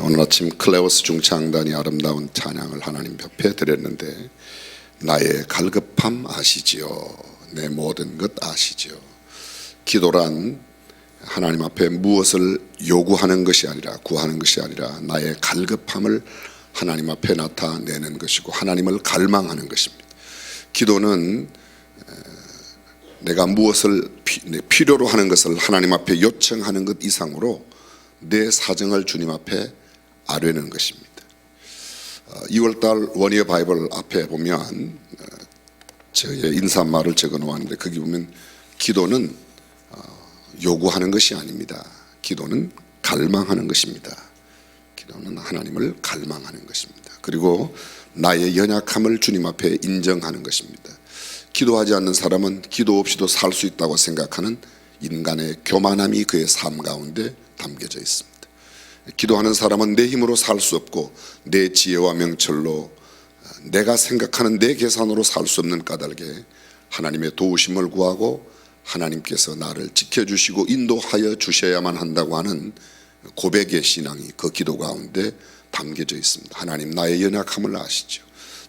오늘 아침 클레오스 중창단이 아름다운 찬양을 하나님 옆에 드렸는데, 나의 갈급함 아시지요? 내 모든 것 아시지요? 기도란 하나님 앞에 무엇을 요구하는 것이 아니라, 구하는 것이 아니라 나의 갈급함을 하나님 앞에 나타내는 것이고 하나님을 갈망하는 것입니다. 기도는 내가 무엇을 필요로 하는 것을 하나님 앞에 요청하는 것 이상으로 내 사정을 주님 앞에 아뢰는 것입니다. 2월달 원이어 바이블 앞에 보면 저의 인사말을 적어 놓았는데, 거기 보면 기도는 요구하는 것이 아닙니다. 기도는 갈망하는 것입니다. 기도는 하나님을 갈망하는 것입니다. 그리고 나의 연약함을 주님 앞에 인정하는 것입니다. 기도하지 않는 사람은 기도 없이도 살 수 있다고 생각하는 인간의 교만함이 그의 삶 가운데 담겨져 있습니다. 기도하는 사람은 내 힘으로 살 수 없고 내 지혜와 명철로, 내가 생각하는 내 계산으로 살 수 없는 까닭에 하나님의 도우심을 구하고 하나님께서 나를 지켜주시고 인도하여 주셔야만 한다고 하는 고백의 신앙이 그 기도 가운데 담겨져 있습니다. 하나님, 나의 연약함을 아시죠?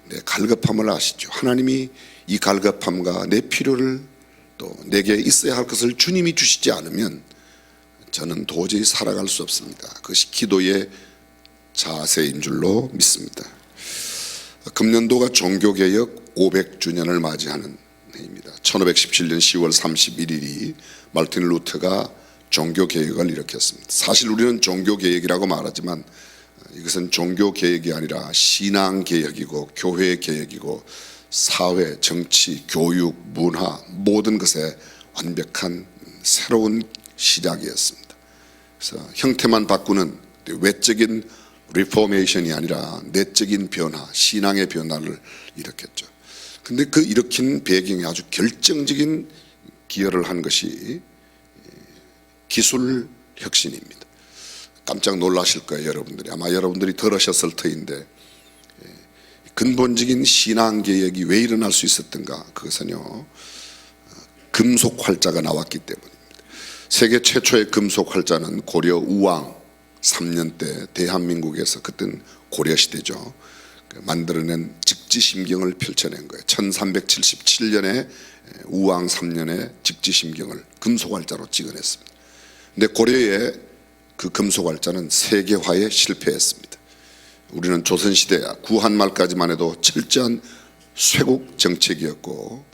내 갈급함을 아시죠? 하나님이 이 갈급함과 내 필요를, 또 내게 있어야 할 것을 주님이 주시지 않으면 저는 도저히 살아갈 수 없습니다. 그것이 기도의 자세인 줄로 믿습니다. 금년도가 종교개혁 500주년을 맞이하는 해입니다. 1517년 10월 31일이 말틴 루터가 종교개혁을 일으켰습니다. 사실 우리는 종교개혁이라고 말하지만 이것은 종교개혁이 아니라 신앙개혁이고 교회개혁이고 사회, 정치, 교육, 문화 모든 것에 완벽한 새로운 시작이었습니다. 그래서 형태만 바꾸는 외적인 리포메이션이 아니라 내적인 변화, 신앙의 변화를 일으켰죠. 근데 그 일으킨 배경이 아주 결정적인 기여를 한 것이 기술 혁신입니다. 깜짝 놀라실 거예요, 여러분들이. 아마 여러분들이 들으셨을 터인데, 근본적인 신앙개혁이 왜 일어날 수 있었던가? 그것은요, 금속 활자가 나왔기 때문입니다. 세계 최초의 금속 활자는 고려 우왕 3년 때 대한민국에서, 그때는 고려시대죠, 만들어낸 직지심경을 펼쳐낸 거예요. 1377년에 우왕 3년에 직지심경을 금속 활자로 찍어냈습니다. 근데 고려의 그 금속 활자는 세계화에 실패했습니다. 우리는 조선시대 구한말까지만 해도 철저한 쇄국 정책이었고,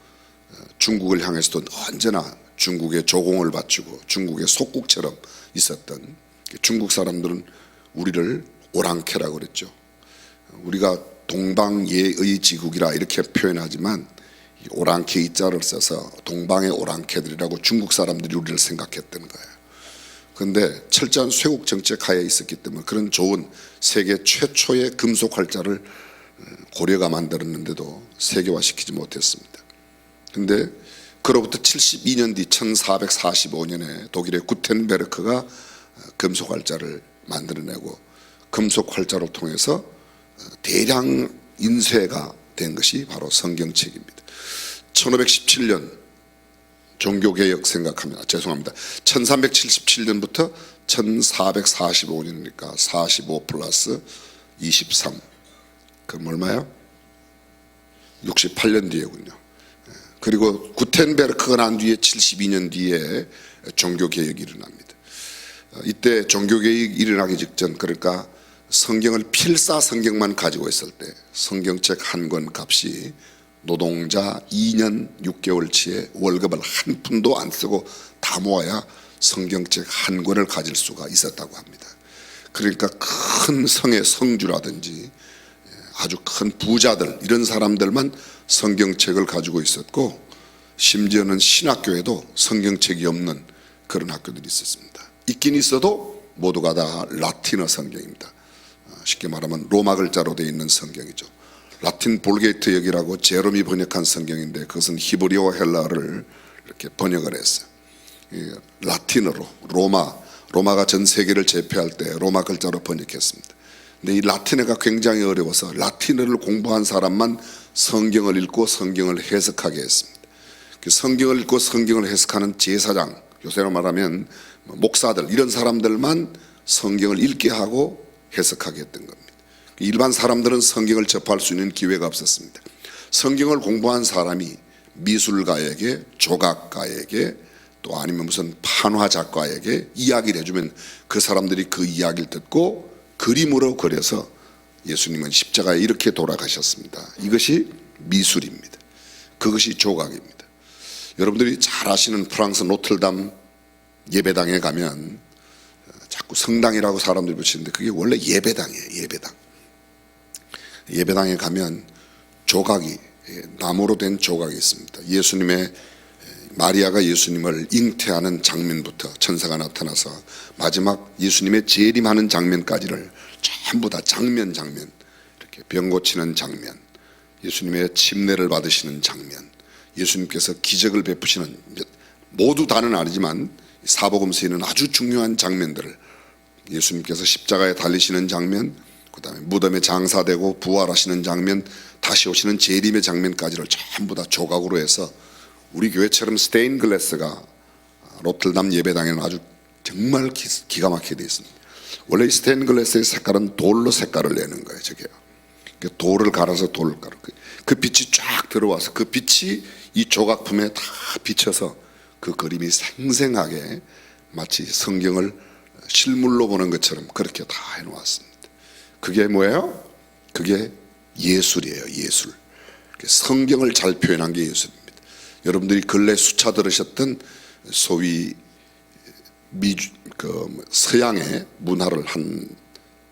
중국을 향해서도 언제나 중국의 조공을 바치고 중국의 속국처럼 있었던, 중국 사람들은 우리를 오랑캐라고 그랬죠. 우리가 동방예의 지국이라 이렇게 표현하지만 오랑캐 이자를 써서 동방의 오랑캐들이라고 중국 사람들이 우리를 생각했던 거예요. 그런데 철저한 쇄국 정책 하에 있었기 때문에 그런 좋은 세계 최초의 금속 활자를 고려가 만들었는데도 세계화시키지 못했습니다. 그런데 그로부터 72년 뒤 1445년에 독일의 구텐베르크가 금속 활자를 만들어내고, 금속 활자를 통해서 대량 인쇄가 된 것이 바로 성경책입니다. 1517년 종교개혁 생각합니다. 죄송합니다. 1377년부터 1445년이니까 45 플러스 23, 그럼 얼마요? 68년 뒤에군요. 그리고 구텐베르크가 난 뒤에 72년 뒤에 종교개혁이 일어납니다. 이때 종교개혁이 일어나기 직전, 그러니까 성경을 필사 성경만 가지고 있을 때 성경책 한 권 값이 노동자 2년 6개월치의 월급을 한 푼도 안 쓰고 다 모아야 성경책 한 권을 가질 수가 있었다고 합니다. 그러니까 큰 성의 성주라든지 아주 큰 부자들, 이런 사람들만 성경책을 가지고 있었고, 심지어는 신학교에도 성경책이 없는 그런 학교들이 있었습니다. 있긴 있어도 모두가 다 라틴어 성경입니다. 쉽게 말하면 로마 글자로 되어 있는 성경이죠. 라틴 볼게이트 역이라고 제롬이 번역한 성경인데, 그것은 히브리어 헬라어를 이렇게 번역을 했어요. 라틴어로, 로마가 전 세계를 제패할 때 로마 글자로 번역했습니다. 근데 이 라틴어가 굉장히 어려워서 라틴어를 공부한 사람만 성경을 읽고 성경을 해석하게 했습니다. 성경을 읽고 성경을 해석하는 제사장, 요새로 말하면 목사들, 이런 사람들만 성경을 읽게 하고 해석하게 했던 겁니다. 일반 사람들은 성경을 접할 수 있는 기회가 없었습니다. 성경을 공부한 사람이 미술가에게, 조각가에게, 또 아니면 무슨 판화 작가에게 이야기를 해주면 그 사람들이 그 이야기를 듣고 그림으로 그려서 예수님은 십자가에 이렇게 돌아가셨습니다. 이것이 미술입니다. 그것이 조각입니다. 여러분들이 잘 아시는 프랑스 노틀담 예배당에 가면 자꾸 성당이라고 사람들이 붙이는데 그게 원래 예배당이에요. 예배당. 예배당에 가면 조각이, 나무로 된 조각이 있습니다. 마리아가 예수님을 잉태하는 장면부터 천사가 나타나서 마지막 예수님의 재림하는 장면까지를 전부 다 장면 이렇게 병 고치는 장면, 예수님의 침례를 받으시는 장면, 예수님께서 기적을 베푸시는, 모두 다는 아니지만 사복음서에는 아주 중요한 장면들을, 예수님께서 십자가에 달리시는 장면, 그 다음에 무덤에 장사되고 부활하시는 장면, 다시 오시는 재림의 장면까지를 전부 다 조각으로 해서 우리 교회처럼 스테인글라스가 로틀담 예배당에는 아주 정말 기가 막히게 되어 있습니다. 원래 이 스테인글라스의 색깔은 돌로 색깔을 내는 거예요. 저게요. 돌을 갈아서 돌을 갈아. 그 빛이 쫙 들어와서 그 빛이 이 조각품에 다 비쳐서 그 그림이 생생하게 마치 성경을 실물로 보는 것처럼 그렇게 다 해놓았습니다. 그게 뭐예요? 그게 예술이에요. 예술. 성경을 잘 표현한 게 예술입니다. 여러분들이 근래 수차 들으셨던 소위 서양의 문화를 한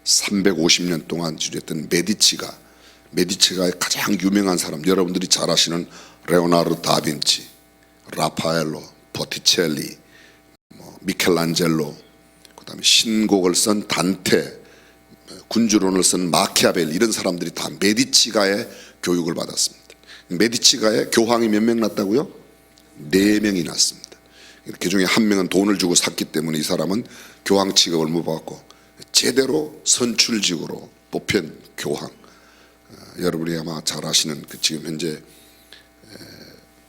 350년 동안 지녔던 메디치가의 가장 유명한 사람, 여러분들이 잘 아시는 레오나르도 다빈치, 라파엘로, 보티첼리, 미켈란젤로, 그 다음에 신곡을 쓴 단테, 군주론을 쓴 마키아벨, 이런 사람들이 다 메디치가의 교육을 받았습니다. 메디치가의 교황이 몇 명 났다고요? 4명이 났습니다. 그 중에 한 명은 돈을 주고 샀기 때문에 이 사람은 교황 취급을 못 받고 제대로 선출직으로 뽑힌 교황. 여러분이 아마 잘 아시는 지금 현재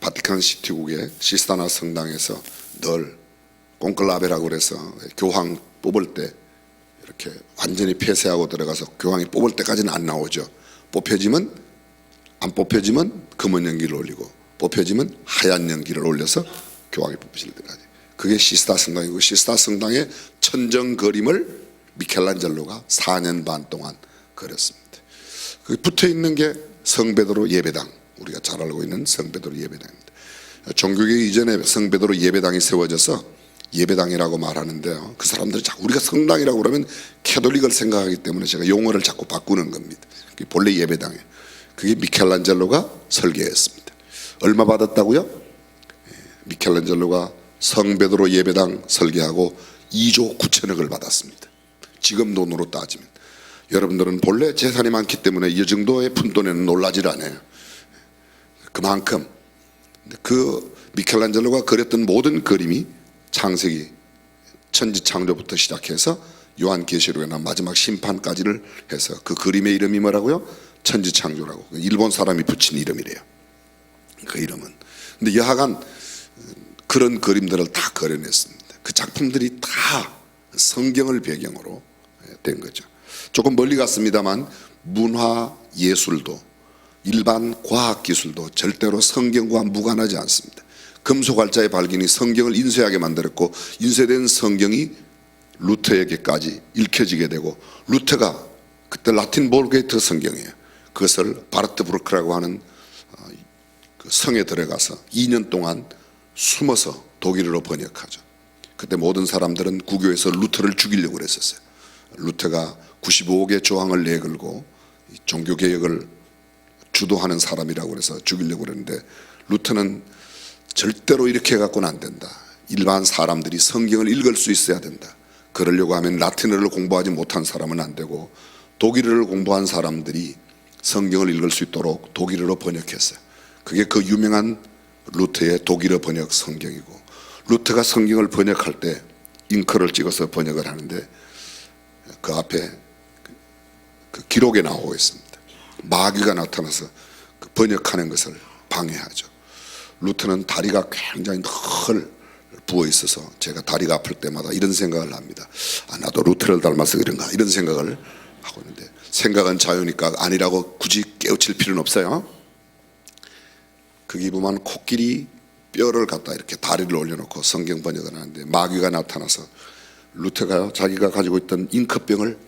바티칸 시티국의 시스타나 성당에서 늘 콘클라베라고 그래서 교황 뽑을 때 이렇게 완전히 폐쇄하고 들어가서 교황이 뽑을 때까지는 안 나오죠. 안 뽑혀지면 금은 연기를 올리고 뽑혀지면 하얀 연기를 올려서 교황이 뽑히실 때까지. 그게 시스타 성당이고, 시스타 성당의 천정 그림을 미켈란젤로가 4년 반 동안 그렸습니다. 거기 붙어 있는 게 성베드로 예배당, 우리가 잘 알고 있는 성베드로 예배당입니다. 종교개혁 이전에 성베드로 예배당이 세워져서 예배당이라고 말하는데요, 그 사람들이 자꾸 우리가 성당이라고 그러면 캐톨릭을 생각하기 때문에 제가 용어를 자꾸 바꾸는 겁니다. 그게 본래 예배당이에요. 그게 미켈란젤로가 설계했습니다. 얼마 받았다고요? 미켈란젤로가 성베드로 예배당 설계하고 2조 9천억을 받았습니다. 지금 돈으로 따지면. 여러분들은 본래 재산이 많기 때문에 이 정도의 푼돈에는 놀라질 않아요. 그만큼 그 미켈란젤로가 그렸던 모든 그림이 창세기 천지창조부터 시작해서 요한계시록이나 마지막 심판까지를 해서 그 그림의 이름이 뭐라고요? 천지창조라고. 일본 사람이 붙인 이름이래요. 그 이름은. 근데 여하간 그런 그림들을 다 그려냈습니다. 그 작품들이 다 성경을 배경으로 된 거죠. 조금 멀리 갔습니다만 문화 예술도 일반 과학 기술도 절대로 성경과 무관하지 않습니다. 금속활자의 발견이 성경을 인쇄하게 만들었고, 인쇄된 성경이 루터에게까지 읽혀지게 되고, 루터가 그때 라틴 볼게이트 성경이에요. 그것을 바르트브루크라고 하는 그 성에 들어가서 2년 동안 숨어서 독일어로 번역하죠. 그때 모든 사람들은 구교에서 루터를 죽이려고 그랬었어요. 루터가 95개 조항을 내걸고 종교개혁을 주도하는 사람이라고 그래서 죽이려고 그랬는데, 루터는 절대로 이렇게 해갖고는 안 된다. 일반 사람들이 성경을 읽을 수 있어야 된다. 그러려고 하면 라틴어를 공부하지 못한 사람은 안 되고, 독일어를 공부한 사람들이 성경을 읽을 수 있도록 독일어로 번역했어요. 그게 그 유명한 루터의 독일어 번역 성경이고, 루터가 성경을 번역할 때 잉크를 찍어서 번역을 하는데 그 앞에 그 기록에 나오고 있습니다. 마귀가 나타나서 그 번역하는 것을 방해하죠. 루터는 다리가 굉장히 늘 부어 있어서 제가 다리가 아플 때마다 이런 생각을 합니다. 나도 루터를 닮아서 그런가, 이런 생각을 하고 있는데, 생각은 자유니까 아니라고 굳이 깨우칠 필요는 없어요. 거기 보면 코끼리 뼈를 갖다 이렇게 다리를 올려놓고 성경 번역을 하는데, 마귀가 나타나서 루터가요, 자기가 가지고 있던 잉크병을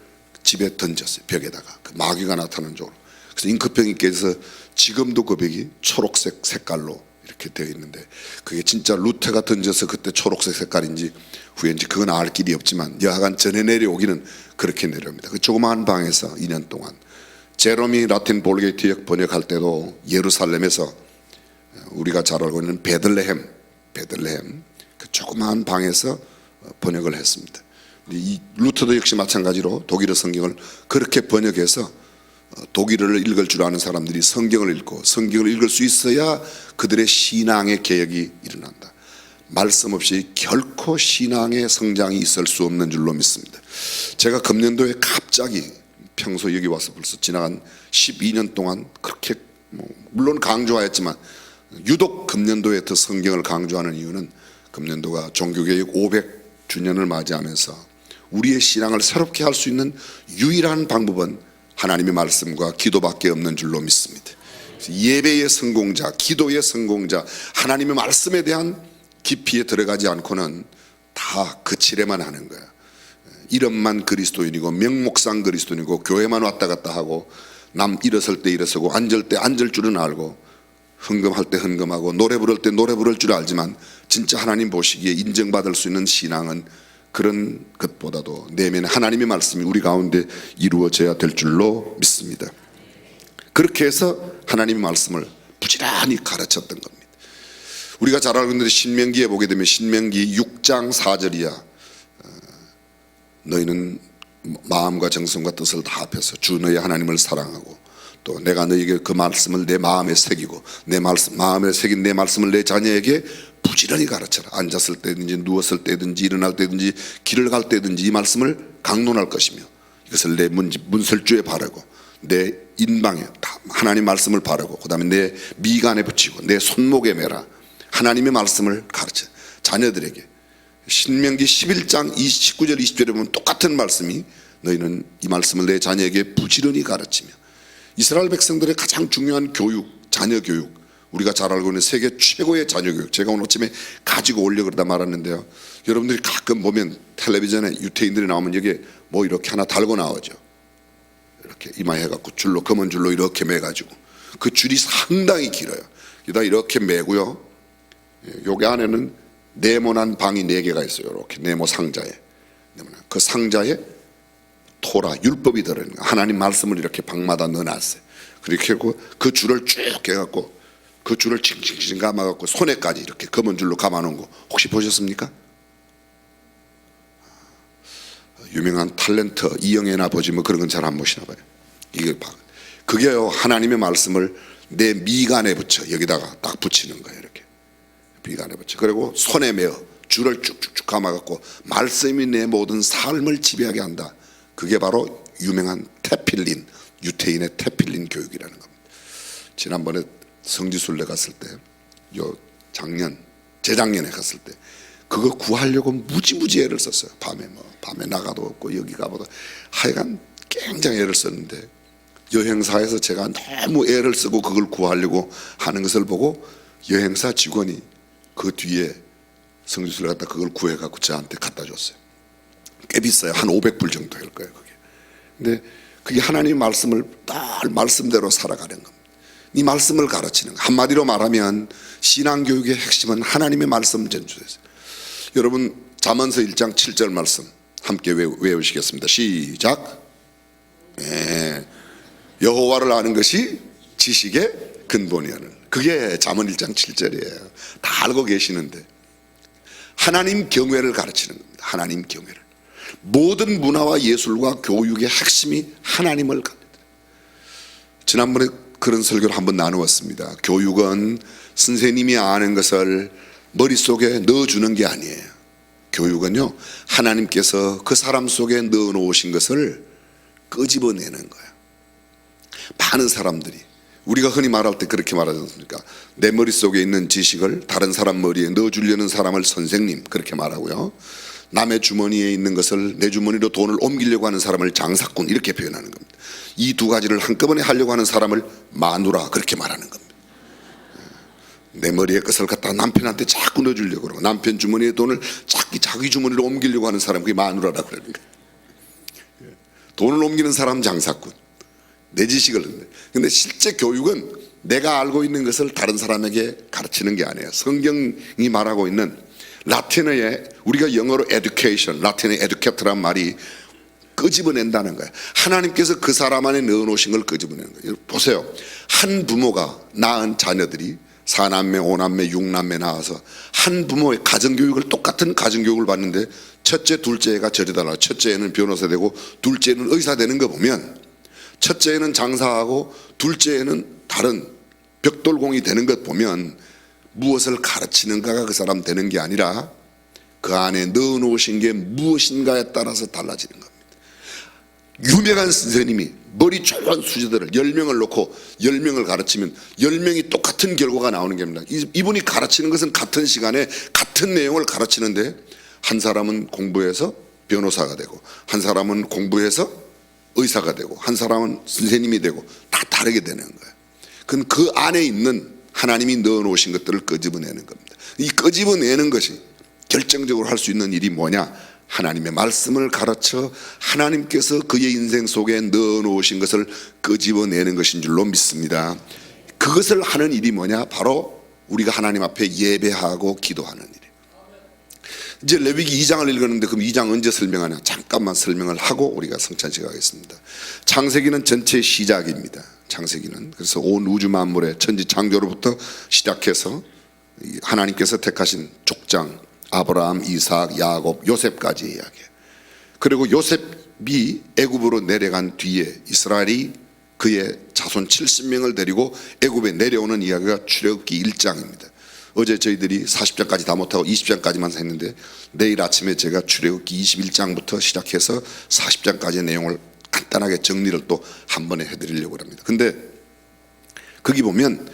집에 던졌어요. 벽에다가. 그 마귀가 나타나는 쪽으로. 그래서 잉크병이 깨져서 지금도 그 벽이 초록색 색깔로 이렇게 되어 있는데, 그게 진짜 루터가 던져서 그때 초록색 색깔인지 후인지 그건 알 길이 없지만, 여하간 전해 내려오기는 그렇게 내려옵니다. 그 조그마한 방에서 2년 동안 제롬이 라틴 볼게이트 번역할 때도 예루살렘에서 우리가 잘 알고 있는 베들레헴 그 조그마한 방에서 번역을 했습니다. 이 루터도 역시 마찬가지로 독일어 성경을 그렇게 번역해서 독일어를 읽을 줄 아는 사람들이 성경을 읽고 성경을 읽을 수 있어야 그들의 신앙의 개혁이 일어난다. 말씀 없이 결코 신앙의 성장이 있을 수 없는 줄로 믿습니다. 제가 금년도에 갑자기 평소 여기 와서 벌써 지나간 12년 동안 그렇게 물론 강조하였지만 유독 금년도에 더 성경을 강조하는 이유는, 금년도가 종교개혁 500주년을 맞이하면서 우리의 신앙을 새롭게 할 수 있는 유일한 방법은 하나님의 말씀과 기도밖에 없는 줄로 믿습니다. 예배의 성공자, 기도의 성공자, 하나님의 말씀에 대한 깊이에 들어가지 않고는 다 그치레만 하는 거야. 이름만 그리스도인이고 명목상 그리스도인이고 교회만 왔다 갔다 하고 남 일어설 때 일어서고 앉을 때 앉을 줄은 알고 헌금할 때 헌금하고 노래 부를 때 노래 부를 줄 알지만, 진짜 하나님 보시기에 인정받을 수 있는 신앙은 그런 것보다도 내면에 하나님의 말씀이 우리 가운데 이루어져야 될 줄로 믿습니다. 그렇게 해서 하나님의 말씀을 부지런히 가르쳤던 겁니다. 우리가 잘 알고 있는데 신명기에 보게 되면 신명기 6장 4절이야. 너희는 마음과 정성과 뜻을 다 합해서 주 너희 하나님을 사랑하고, 또 내가 너에게 그 말씀을 내 마음에 새기고 내 말씀 마음에 새긴 내 말씀을 내 자녀에게 부지런히 가르쳐라. 앉았을 때든지 누웠을 때든지 일어날 때든지 길을 갈 때든지 이 말씀을 강론할 것이며, 이것을 내 문설주에 바르고 내 인방에 다 하나님 말씀을 바르고, 그 다음에 내 미간에 붙이고 내 손목에 매라. 하나님의 말씀을 가르쳐 자녀들에게. 신명기 11장 19절 20절에 보면 똑같은 말씀이, 너희는 이 말씀을 내 자녀에게 부지런히 가르치며. 이스라엘 백성들의 가장 중요한 교육, 자녀 교육, 우리가 잘 알고 있는 세계 최고의 자녀 교육, 제가 오늘 아침에 가지고 오려고 그러다 말았는데요, 여러분들이 가끔 보면 텔레비전에 유태인들이 나오면 여기에 뭐 이렇게 하나 달고 나오죠. 이렇게 이마에 해갖고 줄로, 검은 줄로 이렇게 매가지고 그 줄이 상당히 길어요. 여기다 이렇게 매고요, 여기 안에는 네모난 방이 4개가 있어요. 이렇게 네모 상자에, 그 상자에 토라 율법이 들어있는 거예요. 하나님 말씀을 이렇게 방마다 넣어놨어요. 그렇게 하고 그 줄을 쭉 해갖고 그 줄을 칭칭칭 감아갖고 손에까지 이렇게 검은 줄로 감아놓은 거 혹시 보셨습니까? 유명한 탤런트 이영애나 보지 뭐 그런 건 잘 안 보시나 봐요. 이게 그게요, 하나님의 말씀을 내 미간에 붙여 여기다가 딱 붙이는 거예요. 이렇게 미간에 붙여. 그리고 손에 메어 줄을 쭉쭉쭉 감아갖고 말씀이 내 모든 삶을 지배하게 한다. 그게 바로 유명한 테필린, 유태인의 테필린 교육이라는 겁니다. 지난번에 성지순례 갔을 때, 재작년에 갔을 때 그거 구하려고 무지무지 애를 썼어요. 밤에 나가도 없고 여기 가봐도 하여간 굉장히 애를 썼는데, 여행사에서 제가 너무 애를 쓰고 그걸 구하려고 하는 것을 보고 여행사 직원이 그 뒤에 성지순례 갔다 그걸 구해갖고 저한테 갖다 줬어요. 꽤 비싸요. 한 500불 정도 할 거예요, 그게. 근데 그게 하나님의 말씀을 딱 말씀대로 살아가는 겁니다. 이 말씀을 가르치는 거. 한마디로 말하면 신앙교육의 핵심은 하나님의 말씀 전수였어요. 여러분 잠언서 1장 7절 말씀 함께 외우시겠습니다. 시작. 여호와를 아는 것이 지식의 근본이라는, 그게 잠언 1장 7절이에요. 다 알고 계시는데 하나님 경외를 가르치는 겁니다. 하나님 경외를. 모든 문화와 예술과 교육의 핵심이 하나님을 가르쳐요. 지난번에 그런 설교를 한번 나누었습니다. 교육은 선생님이 아는 것을 머릿속에 넣어주는 게 아니에요. 교육은요, 하나님께서 그 사람 속에 넣어 놓으신 것을 끄집어내는 거예요. 많은 사람들이, 우리가 흔히 말할 때 그렇게 말하지 않습니까? 내 머릿속에 있는 지식을 다른 사람 머리에 넣어주려는 사람을 선생님, 그렇게 말하고요. 남의 주머니에 있는 것을 내 주머니로 돈을 옮기려고 하는 사람을 장사꾼 이렇게 표현하는 겁니다. 이 두 가지를 한꺼번에 하려고 하는 사람을 마누라 그렇게 말하는 겁니다. 내 머리에 것을 갖다가 남편한테 자꾸 넣어주려고 그러고 남편 주머니에 돈을 자기 주머니로 옮기려고 하는 사람 그게 마누라라고 그러는 거예요. 돈을 옮기는 사람 장사꾼, 내 지식을 넣는데. 근데 실제 교육은 내가 알고 있는 것을 다른 사람에게 가르치는 게 아니에요. 성경이 말하고 있는 라틴어에 우리가 영어로 education, 라틴어의 educate란 말이 끄집어낸다는 거예요. 하나님께서 그 사람 안에 넣어놓으신 걸 끄집어내는 거예요. 보세요. 한 부모가 낳은 자녀들이 4남매, 5남매, 6남매 낳아서 한 부모의 가정교육을 똑같은 가정교육을 받는데 첫째, 둘째가 저리 달라. 첫째는 변호사 되고 둘째는 의사 되는 거 보면 첫째는 장사하고 둘째는 다른 벽돌공이 되는 것 보면 무엇을 가르치는가가 그 사람 되는 게 아니라 그 안에 넣어놓으신 게 무엇인가에 따라서 달라지는 겁니다. 유명한 선생님이 머리 좋은 수지들을 10명을 놓고 10명을 가르치면 10명이 똑같은 결과가 나오는 겁니다. 이분이 가르치는 것은 같은 시간에 같은 내용을 가르치는데 한 사람은 공부해서 변호사가 되고 한 사람은 공부해서 의사가 되고 한 사람은 선생님이 되고 다 다르게 되는 거예요. 그건 그 안에 있는 하나님이 넣어놓으신 것들을 끄집어내는 겁니다. 이 끄집어내는 것이 결정적으로 할 수 있는 일이 뭐냐? 하나님의 말씀을 가르쳐 하나님께서 그의 인생 속에 넣어놓으신 것을 끄집어내는 것인 줄로 믿습니다. 그것을 하는 일이 뭐냐? 바로 우리가 하나님 앞에 예배하고 기도하는 일이에요. 이제 레위기 2장을 읽었는데 그럼 2장 언제 설명하냐? 잠깐만 설명을 하고 우리가 성찬식 하겠습니다. 창세기는 전체의 시작입니다. 창세기는 그래서 온 우주 만물의 천지 창조로부터 시작해서 하나님께서 택하신 족장 아브라함, 이삭, 야곱, 요셉까지 이야기해요. 그리고 요셉이 애굽으로 내려간 뒤에 이스라엘이 그의 자손 70명을 데리고 애굽에 내려오는 이야기가 출애굽기 1장입니다. 어제 저희들이 40장까지 다 못하고 20장까지만 했는데 내일 아침에 제가 출애굽기 21장부터 시작해서 40장까지의 내용을 간단하게 정리를 또 한 번에 해드리려고 합니다. 근데 거기 보면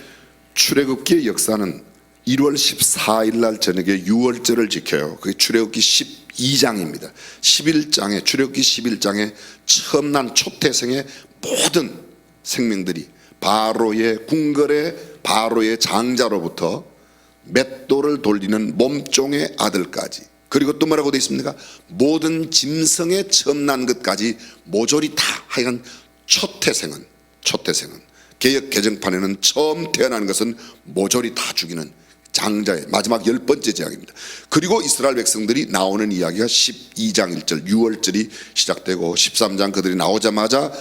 출애굽기의 역사는 1월 14일 날 저녁에 유월절을 지켜요. 그게 출애굽기 12장입니다. 11장에 출애굽기 11장에 처음 난 초태생의 모든 생명들이 바로의 궁궐의 바로의 장자로부터 맷돌을 돌리는 몸종의 아들까지 그리고 또 뭐라고 되어 있습니까? 모든 짐승의 처음 난 것까지 모조리 다 하여간 초태생은 개역 개정판에는 처음 태어나는 것은 모조리 다 죽이는 장자의 마지막 10번째 재앙입니다. 그리고 이스라엘 백성들이 나오는 이야기가 12장 1절 유월절이 시작되고 13장 그들이 나오자마자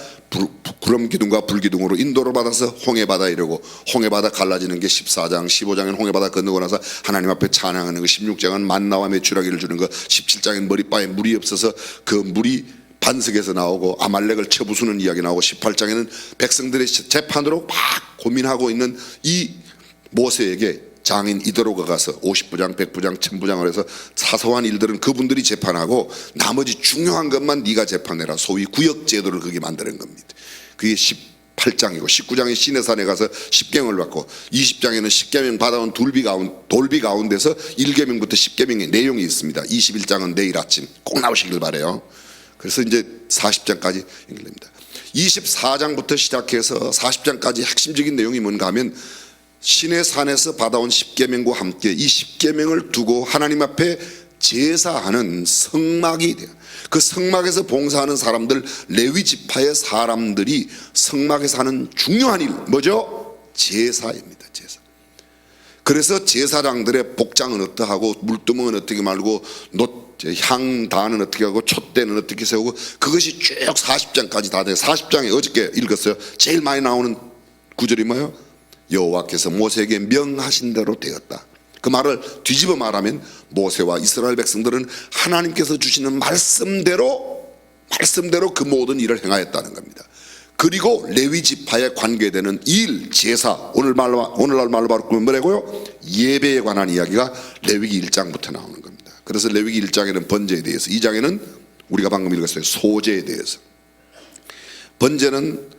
구름 기둥과 불 기둥으로 인도를 받아서 홍해바다 이르고 홍해바다 갈라지는 게 14장 15장은 홍해바다 건너고 나서 하나님 앞에 찬양하는 거 16장은 만나와 메추라기를 주는 거 17장은 머리바에 물이 없어서 그 물이 반석에서 나오고 아말렉을 쳐부수는 이야기 나오고 18장에는 백성들의 재판으로 막 고민하고 있는 이 모세에게 장인 이도로가 가서 50부장, 100부장, 1000부장을 해서 사소한 일들은 그분들이 재판하고 나머지 중요한 것만 네가 재판해라. 소위 구역제도를 그게 만드는 겁니다. 그게 18장이고 19장에 시내산에 가서 십계명을 받고 20장에는 십계명 받아온 돌비 가운데서 1계명부터 10계명의 내용이 있습니다. 21장은 내일 아침 꼭 나오시길 바라요. 그래서 이제 40장까지 연결됩니다. 24장부터 시작해서 40장까지 핵심적인 내용이 뭔가 하면 시내산에서 받아온 십계명과 함께 이 십계명을 두고 하나님 앞에 제사하는 성막이 돼요. 그 성막에서 봉사하는 사람들 레위 지파의 사람들이 성막에서 하는 중요한 일 뭐죠? 제사입니다. 제사. 그래서 제사장들의 복장은 어떠하고 물두멍은 어떻게 말고 향단은 어떻게 하고 촛대는 어떻게 세우고 그것이 쭉 40장까지 다 돼요. 40장에 어저께 읽었어요. 제일 많이 나오는 구절이 뭐예요? 여호와께서 모세에게 명하신 대로 되었다. 그 말을 뒤집어 말하면 모세와 이스라엘 백성들은 하나님께서 주시는 말씀대로 그 모든 일을 행하였다는 겁니다. 그리고 레위 지파에 관계되는 일, 제사, 오늘날 말로 바꾸면 뭐라고요? 예배에 관한 이야기가 레위기 1장부터 나오는 겁니다. 그래서 레위기 1장에는 번제에 대해서, 2장에는 우리가 방금 읽었어요. 소제에 대해서. 번제는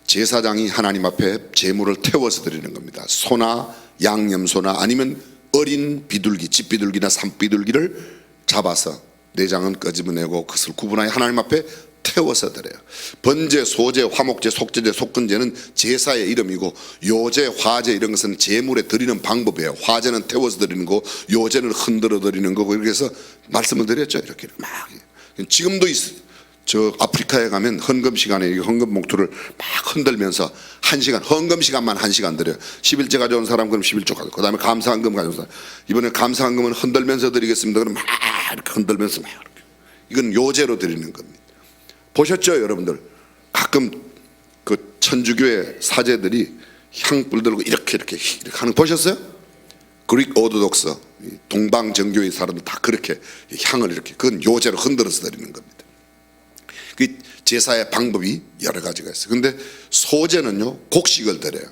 제사장이 하나님 앞에 제물을 태워서 드리는 겁니다. 소나 양념소나 아니면 어린 비둘기, 집비둘기나 산비둘기를 잡아서 내장은 끄집어내고 그것을 구분하여 하나님 앞에 태워서 드려요. 번제, 소제, 화목제, 속제제, 속건제는 제사의 이름이고, 요제, 화제 이런 것은 제물에 드리는 방법이에요. 화제는 태워서 드리는 거, 요제는 흔들어 드리는 거고, 이렇게 해서 말씀을 드렸죠. 이렇게 막. 지금도 저 아프리카에 가면 헌금 시간에 헌금 봉투를 막 흔들면서 1시간, 헌금 시간만 1시간 드려요. 11조 가져온 사람 그럼 11조 가져오고, 그 다음에 감사헌금 가져온 사람 이번에 감사헌금은 흔들면서 드리겠습니다. 그럼 막 이렇게 흔들면서 막 이렇게. 이건 요제로 드리는 겁니다. 보셨죠, 여러분들? 가끔 그 천주교의 사제들이 향불 들고 이렇게 하는 거 보셨어요? 그릭 오르독스 동방 정교의 사람들 다 그렇게 향을 이렇게, 그건 요제로 흔들어서 드리는 겁니다. 그 제사의 방법이 여러 가지가 있어요. 그런데 소제는요, 곡식을 드려요.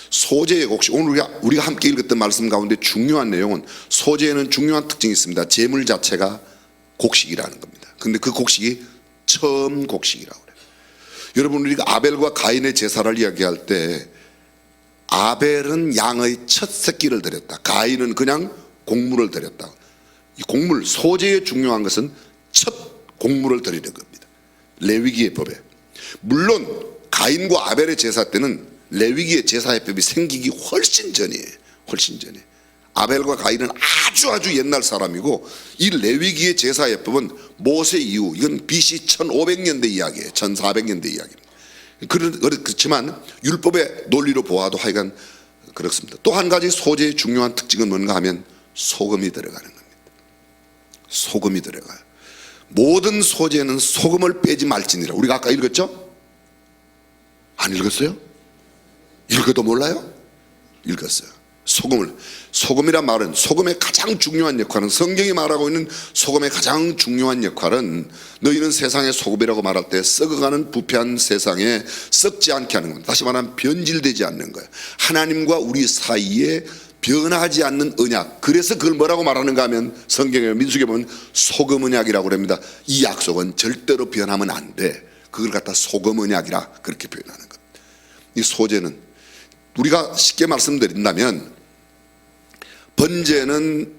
소제의 곡식, 오늘 우리가 함께 읽었던 말씀 가운데 중요한 내용은, 소제에는 중요한 특징이 있습니다. 제물 자체가 곡식이라는 겁니다. 근데 그 곡식이 처음 곡식이라고 그래요. 여러분, 우리가 아벨과 가인의 제사를 이야기할 때 아벨은 양의 첫 새끼를 드렸다, 가인은 그냥 곡물을 드렸다. 이 곡물, 소제의 중요한 것은 첫 곡물을 드리는 겁니다. 레위기의 법에. 물론 가인과 아벨의 제사 때는 레위기의 제사법이 생기기 훨씬 전이에요. 훨씬 전에. 아벨과 가인은 아주 옛날 사람이고, 이 레위기의 제사법은 모세 이후, 이건 BC 1500년대 이야기예요. 1400년대 이야기입니다. 그렇지만 율법의 논리로 보아도 하여간 그렇습니다. 또 한 가지 소제의 중요한 특징은 뭔가 하면 소금이 들어가는 겁니다. 소금이 들어가요. 모든 소제는 소금을 빼지 말지니라. 우리가 아까 읽었죠? 안 읽었어요? 읽어도 몰라요? 읽었어요. 소금이란 말은, 소금의 가장 중요한 역할은, 성경이 말하고 있는 소금의 가장 중요한 역할은, 너희는 세상의 소금이라고 말할 때 썩어가는 부패한 세상에 썩지 않게 하는 겁니다. 다시 말하면 변질되지 않는 거예요. 하나님과 우리 사이에 변하지 않는 언약. 그래서 그걸 뭐라고 말하는가 하면, 성경에 민수기에 보면 소금 언약이라고 합니다. 이 약속은 절대로 변하면 안 돼. 그걸 갖다 소금 언약이라 그렇게 표현하는 겁니다. 이 소제는, 우리가 쉽게 말씀드린다면, 번제는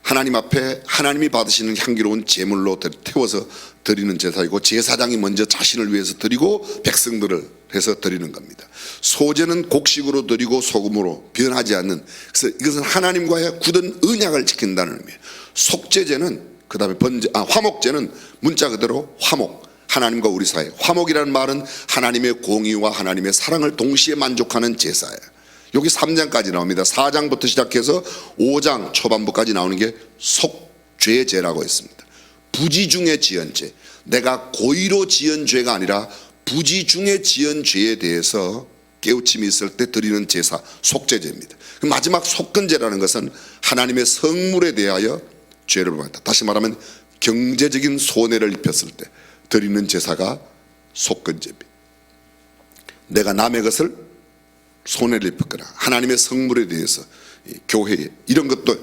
하나님 앞에 하나님이 받으시는 향기로운 제물로 태워서 드리는 제사이고, 제사장이 먼저 자신을 위해서 드리고 백성들을 해서 드리는 겁니다. 소제는 곡식으로 드리고 소금으로 변하지 않는, 그래서 이것은 하나님과의 굳은 언약을 지킨다는 의미예요. 속제제는, 그 다음에 화목제는 문자 그대로 화목, 하나님과 우리 사이. 화목이라는 말은 하나님의 공의와 하나님의 사랑을 동시에 만족하는 제사예요. 여기 3장까지 나옵니다. 4장부터 시작해서 5장 초반부까지 나오는 게 속죄제라고 했습니다. 부지 중에 지은 죄, 내가 고의로 지은 죄가 아니라 부지 중에 지은 죄에 대해서 깨우침이 있을 때 드리는 제사, 속죄제입니다. 마지막 속건제라는 것은 하나님의 성물에 대하여 죄를 범한다. 다시 말하면 경제적인 손해를 입혔을 때 드리는 제사가 속건제입니다. 내가 남의 것을 손해를 입었거나 하나님의 성물에 대해서, 교회에 이런 것도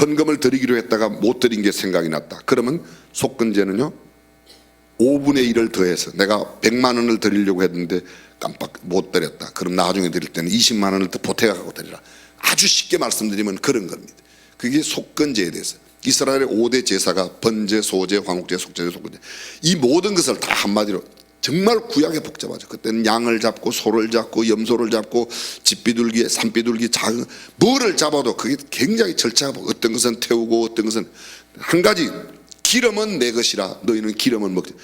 헌금을 드리기로 했다가 못 드린 게 생각이 났다. 그러면 속건제는요, 5분의 1을 더해서, 내가 100만 원을 드리려고 했는데 깜빡 못 드렸다. 그럼 나중에 드릴 때는 20만 원을 더 보태갖고 드리라. 아주 쉽게 말씀드리면 그런 겁니다. 그게 속건제에 대해서. 이스라엘의 5대 제사가 번제, 소제, 화목제, 속제제, 속건제, 이 모든 것을 다 한마디로, 정말 구약에 복잡하죠. 그때는 양을 잡고 소를 잡고 염소를 잡고 집비둘기, 산비둘기, 작은 뭐를 잡아도 그게 굉장히 절차가, 어떤 것은 태우고 어떤 것은, 한 가지, 기름은 내 것이라 너희는 기름은 먹지.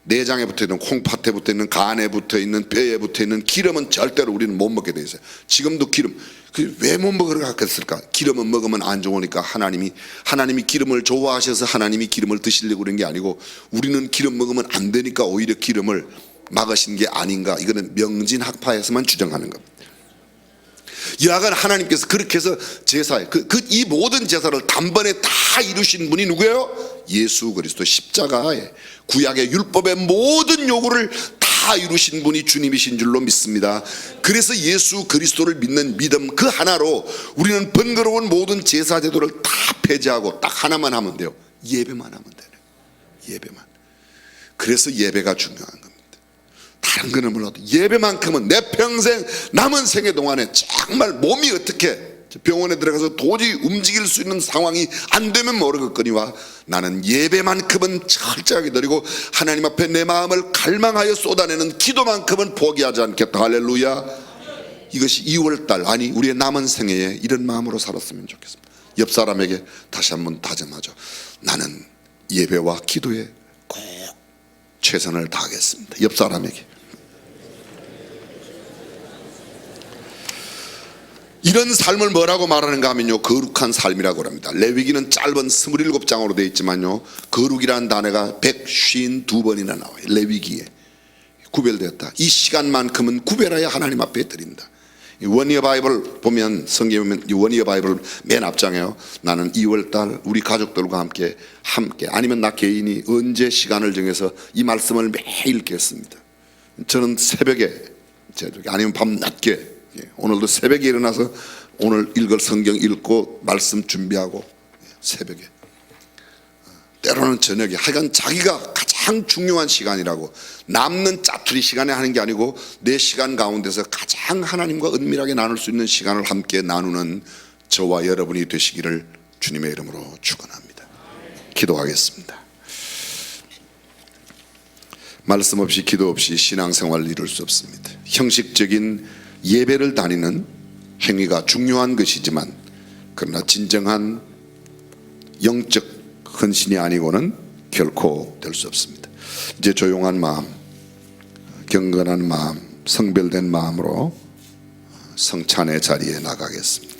내장에 붙어있는, 콩팥에 붙어있는, 간에 붙어있는, 뼈에 붙어있는 기름은 절대로 우리는 못 먹게 돼 있어요. 지금도 기름, 왜 못 먹으러 갔을까? 기름은 먹으면 안 좋으니까 하나님이 기름을 좋아하셔서 하나님이 기름을 드시려고 그런 게 아니고, 우리는 기름 먹으면 안 되니까 오히려 기름을 막으신 게 아닌가. 이거는 명진학파에서만 주장하는 겁니다. 여하간 하나님께서 그렇게 해서 제사에 이 모든 제사를 단번에 다 이루신 분이 누구예요? 예수 그리스도. 십자가에, 구약의 율법의 모든 요구를 다 이루신 분이 주님이신 줄로 믿습니다. 그래서 예수 그리스도를 믿는 믿음 그 하나로 우리는 번거로운 모든 제사 제도를 다 폐지하고 딱 하나만 하면 돼요. 예배만 하면 되네. 예배만. 그래서 예배가 중요한 겁니다. 다른 거는 몰라도 예배만큼은 내 평생 남은 생애 동안에 정말 몸이 어떻게 병원에 들어가서 도저히 움직일 수 있는 상황이 안 되면 모르겠거니와 나는 예배만큼은 철저하게 드리고 하나님 앞에 내 마음을 갈망하여 쏟아내는 기도만큼은 포기하지 않겠다. 할렐루야. 이것이 2월달 아니 우리의 남은 생애에 이런 마음으로 살았으면 좋겠습니다. 옆 사람에게 다시 한번 다짐하죠. 나는 예배와 기도에 꼭 최선을 다하겠습니다. 옆 사람에게. 이런 삶을 뭐라고 말하는가 하면요, 거룩한 삶이라고 합니다. 레위기는 짧은 27장으로 되어 있지만요, 거룩이라는 단어가 152번이나 나와요. 레위기에 구별되었다. 이 시간만큼은 구별하여 하나님 앞에 드린다. 원이어 바이블 보면, 성경에 보면 원이어 바이블 맨 앞장에요, 나는 2월달 우리 가족들과 함께 아니면 나 개인이 언제 시간을 정해서 이 말씀을 매일 읽겠습니다. 저는 새벽에 아니면 밤낮게, 오늘도 새벽에 일어나서 오늘 읽을 성경 읽고 말씀 준비하고, 새벽에 때로는 저녁에, 하여간 자기가 가장 중요한 시간이라고, 남는 짜투리 시간에 하는 게 아니고 내 시간 가운데서 가장 하나님과 은밀하게 나눌 수 있는 시간을 함께 나누는 저와 여러분이 되시기를 주님의 이름으로 축원합니다. 기도하겠습니다. 말씀 없이 기도 없이 신앙생활을 이룰 수 없습니다. 형식적인 예배를 다니는 행위가 중요한 것이지만, 그러나 진정한 영적 헌신이 아니고는 결코 될 수 없습니다. 이제 조용한 마음, 경건한 마음, 성별된 마음으로 성찬의 자리에 나가겠습니다.